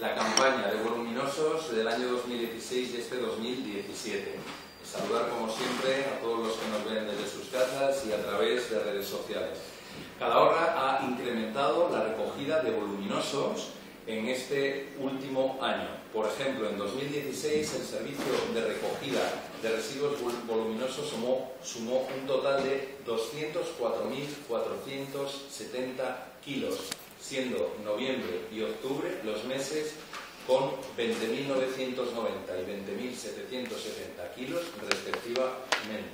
la campaña de voluminosos del año 2016 y este 2017. Saludar como siempre a todos los que nos ven desde sus casas y a través de redes sociales. Calahorra ha incrementado la recogida de voluminosos en este último año. Por ejemplo, en 2016 el servicio de recogida de residuos voluminosos sumó un total de 204.470 kilos, siendo noviembre y octubre los meses con 20.990 y 20.770 kilos respectivamente.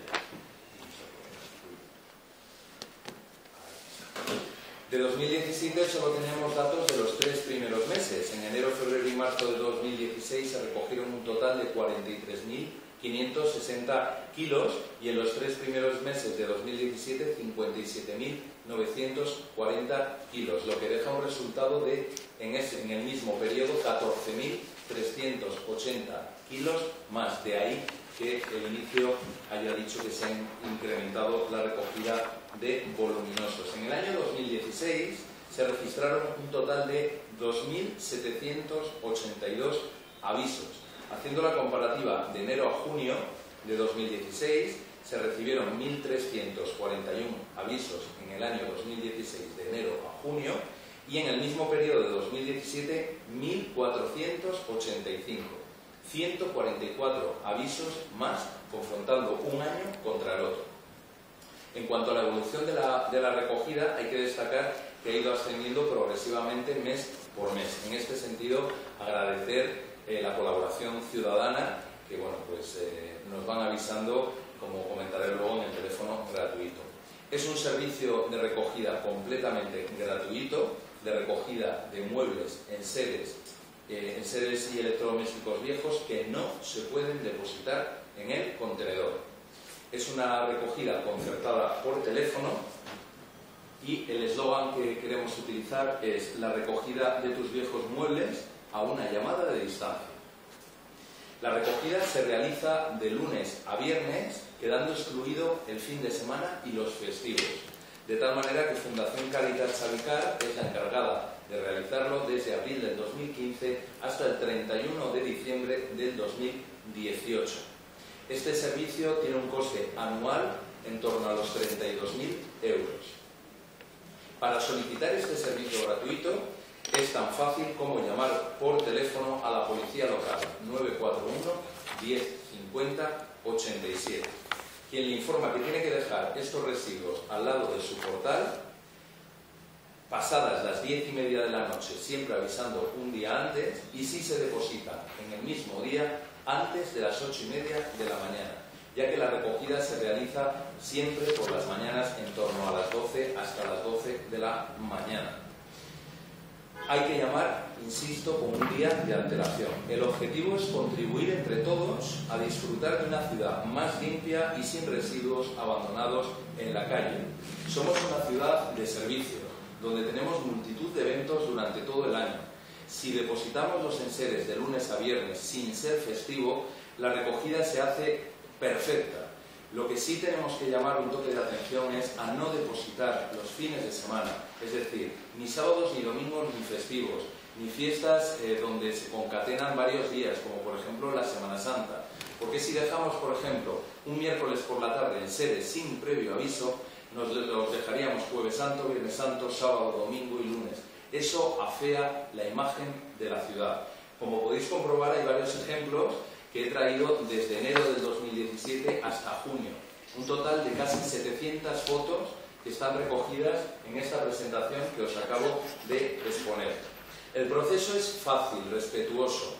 De 2017 solo tenemos datos de los 3 primeros meses. En enero, febrero y marzo de 2016 se recogieron un total de 43.560 kilos y en los 3 primeros meses de 2017 57.940 kilos, lo que deja un resultado de, en el mismo periodo, 14.380 kilos más. De ahí que el inicio haya dicho que se ha incrementado la recogida de voluminosos. En el año 2016 se registraron un total de 2.782 avisos. Haciendo la comparativa de enero a junio de 2016, se recibieron 1.341 avisos en el año 2016 de enero a junio y en el mismo periodo de 2017 1.485. 144 avisos más, confrontando un año contra el otro. En cuanto a la evolución de la recogida, hay que destacar que ha ido ascendiendo progresivamente mes por mes. En este sentido, agradecer la colaboración ciudadana que nos van avisando, como comentaré luego, en el teléfono gratuito. Es un servicio de recogida completamente gratuito, de recogida de muebles, enseres y electrodomésticos viejos que no se pueden depositar en el contenedor. Es una recogida concertada por teléfono y el eslogan que queremos utilizar es: la recogida de tus viejos muebles a una llamada de distancia. La recogida se realiza de lunes a viernes, quedando excluido el fin de semana y los festivos, de tal manera que Fundación Caritas Savicar es la encargada de realizarlo desde abril del 2015 hasta el 31 de diciembre del 2018. Este servicio tiene un coste anual en torno a los 32.000 euros. Para solicitar este servicio gratuito es tan fácil como llamar por teléfono a la policía local 941 10 50 87, quien le informa que tiene que dejar estos residuos al lado de su portal pasadas las 10:30 de la noche, siempre avisando un día antes, y si se depositan en el mismo día antes de las 8:30 de la mañana, ya que la recogida se realiza siempre por las mañanas en torno a las 12 hasta las 12 de la mañana. Hay que llamar, insisto, con un día de antelación. El objetivo es contribuir entre todos a disfrutar de una ciudad más limpia y sin residuos abandonados en la calle. Somos una ciudad de servicios, donde tenemos multitud de eventos durante todo el año. Si depositamos los enseres de lunes a viernes sin ser festivo, la recogida se hace perfecta. Lo que sí tenemos que llamar un toque de atención es a no depositar los fines de semana, es decir, ni sábados ni domingos ni festivos, ni fiestas donde se concatenan varios días, como por ejemplo la Semana Santa. Porque si dejamos, por ejemplo, un miércoles por la tarde enseres sin previo aviso, nos los dejaríamos Jueves Santo, Viernes Santo, sábado, domingo y lunes. Eso afea la imagen de la ciudad. Como podéis comprobar, hay varios ejemplos que he traído desde enero del 2017 hasta junio. Un total de casi 700 fotos que están recogidas en esta presentación que os acabo de exponer. El proceso es fácil, respetuoso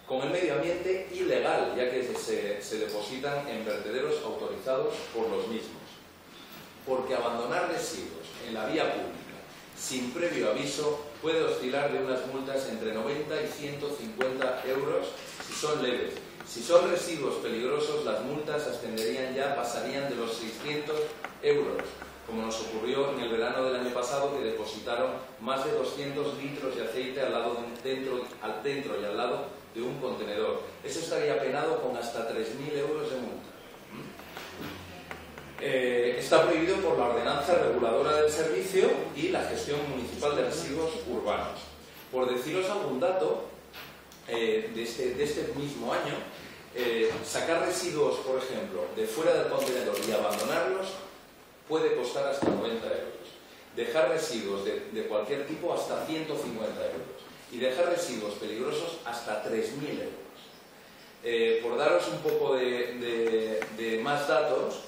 con el medio ambiente y legal, ya que se depositan en vertederos autorizados por los mismos. Porque abandonar residuos en la vía pública sin previo aviso puede oscilar de unas multas entre 90 y 150 euros si son leves. Si son residuos peligrosos, las multas pasarían de los 600 euros, como nos ocurrió en el verano del año pasado, que depositaron más de 200 litros de aceite dentro y al lado de un contenedor. Eso estaría penado con hasta 3.000 euros de multa. Está prohibido por la ordenanza reguladora del servicio y la gestión municipal de residuos urbanos. Por deciros algún dato, de este mismo año, sacar residuos, por ejemplo, de fuera del contenedor y abandonarlos puede costar hasta 90 euros. Dejar residuos de cualquier tipo hasta 150 euros. Y dejar residuos peligrosos hasta 3.000 euros. Por daros un poco de más datos,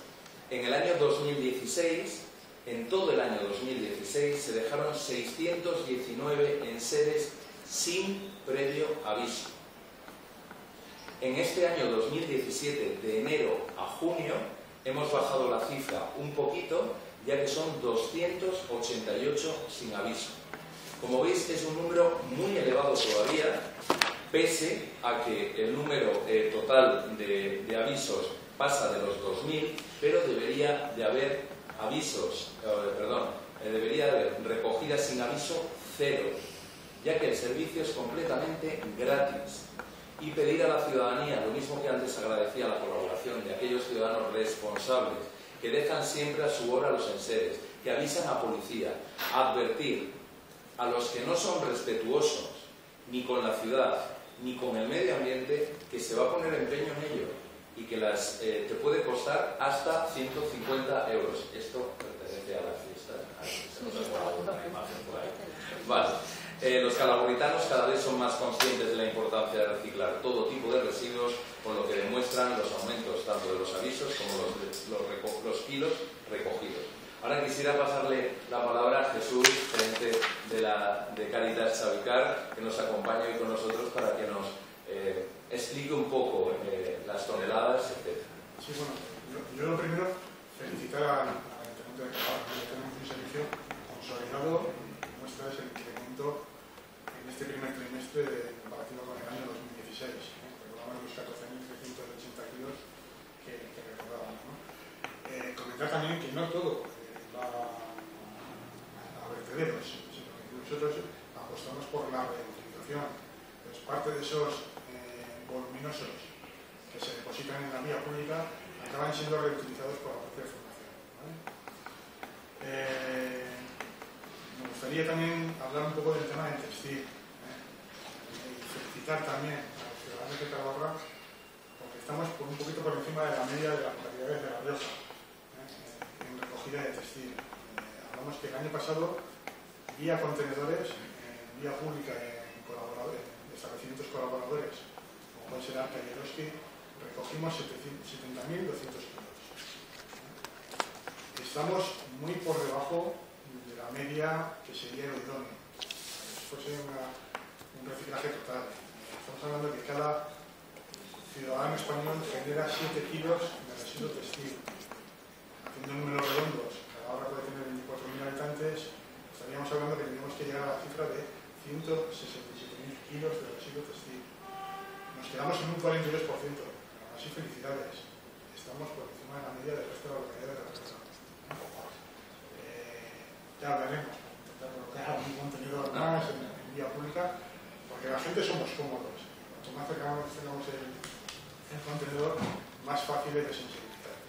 en el año 2016, en todo el año 2016, se dejaron 619 enseres sin previo aviso. En este año 2017, de enero a junio, hemos bajado la cifra un poquito, ya que son 288 sin aviso. Como veis, es un número muy elevado todavía, pese a que el número total de avisos pasa de los 2.000, pero debería de haber debería de haber recogidas sin aviso cero, ya que el servicio es completamente gratis. Y pedir a la ciudadanía, lo mismo que antes agradecía la colaboración de aquellos ciudadanos responsables que dejan siempre a su hora los enseres, que avisan a policía, advertir a los que no son respetuosos ni con la ciudad ni con el medio ambiente, que se va a poner empeño en ello y que te puede costar hasta 150 euros. Esto pertenece a la fiesta. Vale. Los calaboritanos cada vez son más conscientes de la importancia de reciclar todo tipo de residuos, con lo que demuestran los aumentos tanto de los avisos como los kilos recogidos. Ahora quisiera pasarle la palabra a Jesús, gerente de Cáritas Chavicar, que nos acompaña hoy con nosotros para que nos explique un poco las toneladas, etc. Sí, bueno, yo lo primero, felicitar al Ayuntamiento de Calahorra, que tenemos un servicio consolidado, muestra el incremento en este primer trimestre comparativo con el año 2016. Recordamos los 14.380 kilos que recordábamos, ¿no? Comentar también que no todo va a vertederos, sino que nosotros apostamos por la reutilización. Pues parte de esos voluminosos que se depositan en la vía pública acaban siendo reutilizados por la propia fundación, ¿vale? Me gustaría también hablar un poco del tema del textil, y felicitar también a los ciudadanos de Calahorra, porque estamos un poquito por encima de la media de las localidades de La Rioja en recogida de textil. Hablamos que el año pasado, vía contenedores, vía pública en establecimientos colaboradores, como puede ser Arca y Eroski, recogimos 70.200 kilos. Estamos muy por debajo de la media que sería lo idóneo. Si fuese un reciclaje total. Estamos hablando de que cada ciudadano español genera 7 kilos de residuo textil. Haciendo números redondos, Calahorra puede tener 24.000 habitantes, estaríamos hablando que tenemos que llegar a la cifra de 167.000 kilos de residuo textil. Nos quedamos en un 42%. Aún así, felicidades. Estamos por encima de la media del resto de la localidad de La Rioja. Ya hablaremos, intentar colocar algún contenido más en vía pública, porque la gente somos cómodos. Cuanto más cercanos tengamos el contenedor, más fácil es de sensibilizar.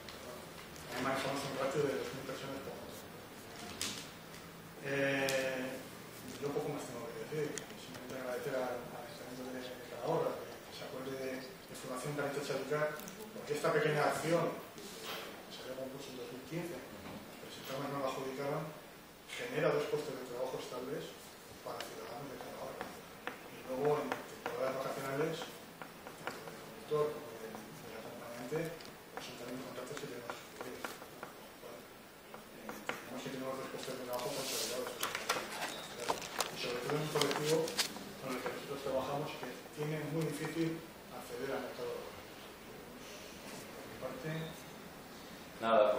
Además, somos un ratio de 2.000 personas por moto. Yo poco más tengo que decir. Simplemente agradecer al Ayuntamiento de Calahorra que se acuerde de Fundación Cáritas Chavicar, porque esta pequeña acción salió a concurso en 2015, nos presentamos, no la adjudicaron, genera 2 puestos de trabajo estables para ciudadanos de Calahorra. Y luego, en temporadas vacacionales, tanto del conductor como del acompañante, pues son también contratos que tenemos que cumplir. Tenemos que tener 2 puestos de trabajo consolidados. Y sobre todo en un colectivo con el que nosotros trabajamos que tiene muy difícil acceder al mercado laboral. Por mi parte... Nada,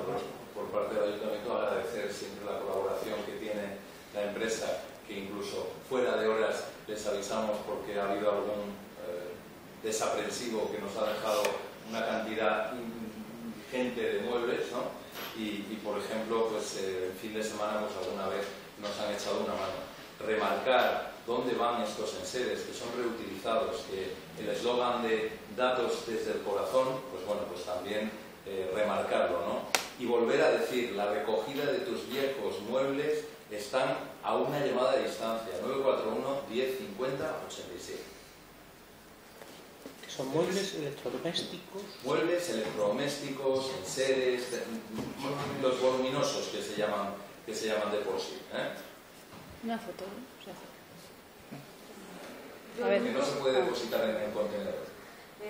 por parte del Ayuntamiento agradecer siempre la colaboración que tiene la empresa, que incluso fuera de horas les avisamos porque ha habido algún desaprensivo que nos ha dejado una cantidad ingente de muebles, ¿no? Y por ejemplo, pues el fin de semana pues alguna vez nos han echado una mano. Remarcar dónde van estos enseres que son reutilizados, que el eslogan de datos desde el corazón, pues bueno, pues también remarcarlo, ¿no? Y volver a decir, la recogida de tus viejos muebles están a una llamada de distancia, 941 10 50 87. ¿Son muebles, electrodomésticos? Muebles, electrodomésticos, enseres, los voluminosos que se llaman de por sí. Una foto, ¿no? Que no se puede depositar en el contenedor.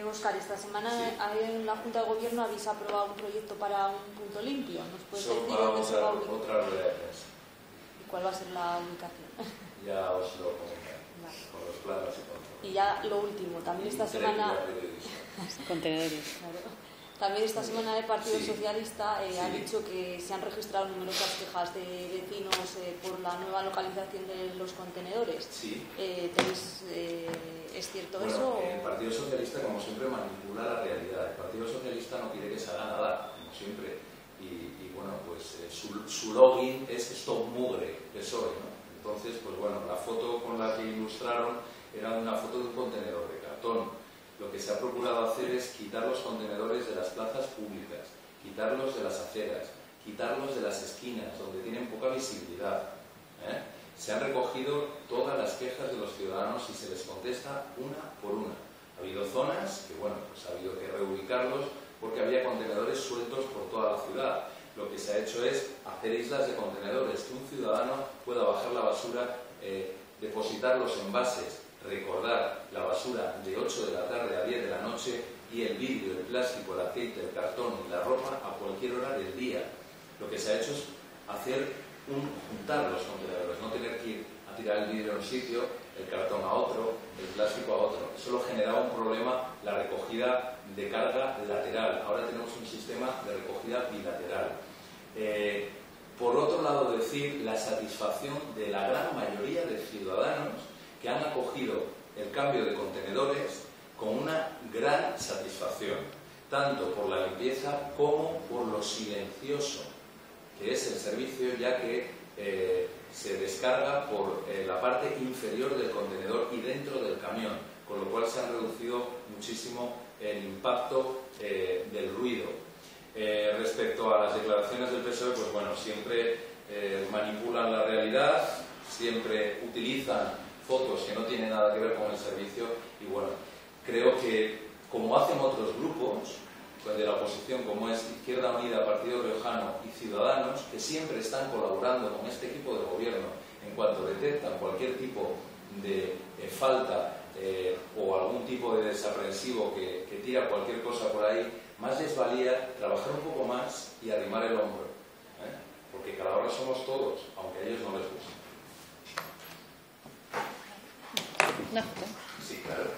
Óscar, esta semana Sí. en la Junta de Gobierno habéis aprobado un proyecto para un punto limpio. ¿Nos puedes Eso decir para dónde se va a ubicar? otra rueda de prensa. ¿Y cuál va a ser la ubicación? Ya os lo comentaré, Vale. con los planos y con todo. Y ya lo último, también esta semana... Contenedores. Claro. También esta semana el Partido Sí. Socialista ha Sí. dicho que se han registrado numerosas quejas de vecinos por la nueva localización de los contenedores. Sí. ¿Es cierto Bueno, eso? el Partido Socialista, como siempre, manipula la realidad. El Partido Socialista no quiere que se haga nada, como siempre. Y bueno, pues su login es Stop Mugre, PSOE, ¿no? Entonces, pues bueno, la foto con la que ilustraron era una foto de un contenedor de cartón. Lo que se ha procurado hacer es quitar los contenedores de las plazas públicas, quitarlos de las aceras, quitarlos de las esquinas, donde tienen poca visibilidad. Se han recogido todas las quejas de los ciudadanos y se les contesta una por una. Ha habido zonas que, bueno, pues ha habido que reubicarlos porque había contenedores sueltos por toda la ciudad. Lo que se ha hecho es hacer islas de contenedores, que un ciudadano pueda bajar la basura, depositar los envases, recordar la basura de 8 de la tarde a 10 de la noche y el vidrio, el plástico, el aceite, el cartón y la ropa a cualquier hora del día. Lo que se ha hecho es juntar los contenedores, no tener que ir a tirar el vidrio a un sitio, el cartón a otro, el plástico a otro. Eso lo generaba un problema, la recogida de carga lateral. Ahora tenemos un sistema de recogida bilateral. Por otro lado, decir la satisfacción de la gran mayoría de ciudadanos que han acogido el cambio de contenedores con una gran satisfacción, tanto por la limpieza como por lo silencioso que es el servicio, ya que se descarga por la parte inferior del contenedor y dentro del camión, con lo cual se ha reducido muchísimo el impacto del ruido. Respecto a las declaraciones del PSOE, pues bueno, siempre manipulan la realidad, siempre utilizan fotos que no tienen nada que ver con el servicio y bueno, creo que como hacen otros grupos de la oposición, como es Izquierda Unida, Partido Riojano y Ciudadanos, que siempre están colaborando con este equipo de gobierno en cuanto detectan cualquier tipo de falta o algún tipo de desaprensivo que tira cualquier cosa por ahí, más les valía trabajar un poco más y arrimar el hombro, porque cada hora somos todos, aunque a ellos no les guste. Una foto. Sí, claro.